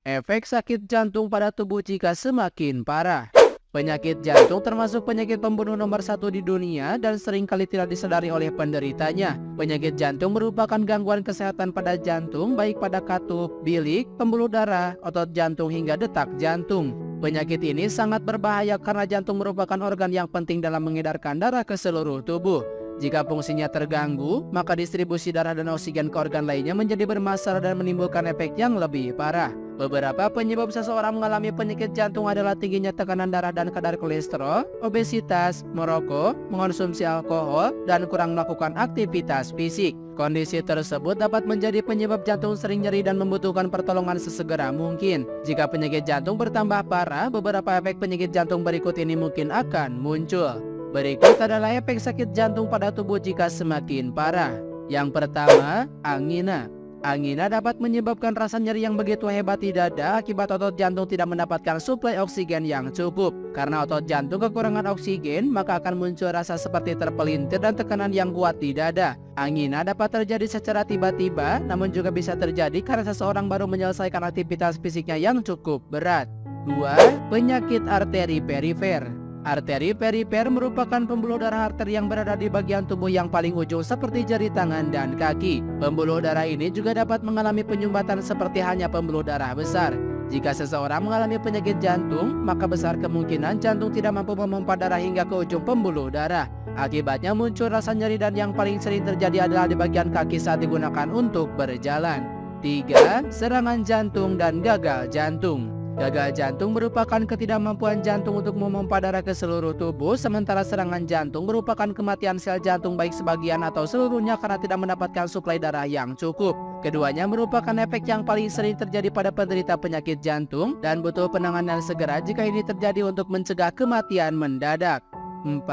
Efek sakit jantung pada tubuh jika semakin parah. Penyakit jantung termasuk penyakit pembunuh nomor satu di dunia dan seringkali tidak disadari oleh penderitanya. Penyakit jantung merupakan gangguan kesehatan pada jantung baik pada katup, bilik, pembuluh darah, otot jantung hingga detak jantung. Penyakit ini sangat berbahaya karena jantung merupakan organ yang penting dalam mengedarkan darah ke seluruh tubuh. Jika fungsinya terganggu, maka distribusi darah dan oksigen ke organ lainnya menjadi bermasalah dan menimbulkan efek yang lebih parah. Beberapa penyebab seseorang mengalami penyakit jantung adalah tingginya tekanan darah dan kadar kolesterol, obesitas, merokok, mengonsumsi alkohol, dan kurang melakukan aktivitas fisik. Kondisi tersebut dapat menjadi penyebab jantung sering nyeri dan membutuhkan pertolongan sesegera mungkin. Jika penyakit jantung bertambah parah, beberapa efek penyakit jantung berikut ini mungkin akan muncul. Berikut adalah efek sakit jantung pada tubuh jika semakin parah. Yang pertama, angina. Angina dapat menyebabkan rasa nyeri yang begitu hebat di dada akibat otot jantung tidak mendapatkan suplai oksigen yang cukup. Karena otot jantung kekurangan oksigen, maka akan muncul rasa seperti terpelintir dan tekanan yang kuat di dada. Angina dapat terjadi secara tiba-tiba, namun juga bisa terjadi karena seseorang baru menyelesaikan aktivitas fisiknya yang cukup berat. 2. Penyakit arteri perifer. Arteri perifer merupakan pembuluh darah arteri yang berada di bagian tubuh yang paling ujung seperti jari tangan dan kaki. Pembuluh darah ini juga dapat mengalami penyumbatan seperti halnya pembuluh darah besar. Jika seseorang mengalami penyakit jantung, maka besar kemungkinan jantung tidak mampu memompa darah hingga ke ujung pembuluh darah. Akibatnya muncul rasa nyeri dan yang paling sering terjadi adalah di bagian kaki saat digunakan untuk berjalan. 3. Serangan jantung dan gagal jantung. Gagal jantung merupakan ketidakmampuan jantung untuk memompa darah ke seluruh tubuh, sementara serangan jantung merupakan kematian sel jantung baik sebagian atau seluruhnya karena tidak mendapatkan suplai darah yang cukup. Keduanya merupakan efek yang paling sering terjadi pada penderita penyakit jantung dan butuh penanganan segera jika ini terjadi untuk mencegah kematian mendadak. 4.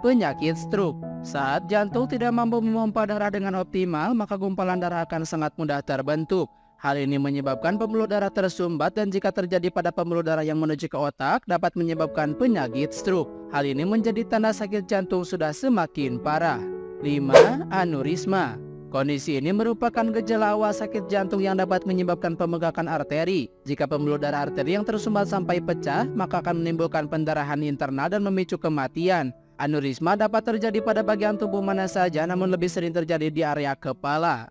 Penyakit stroke. Saat jantung tidak mampu memompa darah dengan optimal, maka gumpalan darah akan sangat mudah terbentuk. Hal ini menyebabkan pembuluh darah tersumbat dan jika terjadi pada pembuluh darah yang menuju ke otak dapat menyebabkan penyakit stroke. Hal ini menjadi tanda sakit jantung sudah semakin parah. 5. Aneurisma. Kondisi ini merupakan gejala awal sakit jantung yang dapat menyebabkan pembengkakan arteri. Jika pembuluh darah arteri yang tersumbat sampai pecah, maka akan menimbulkan pendarahan internal dan memicu kematian. Aneurisma dapat terjadi pada bagian tubuh mana saja, namun lebih sering terjadi di area kepala.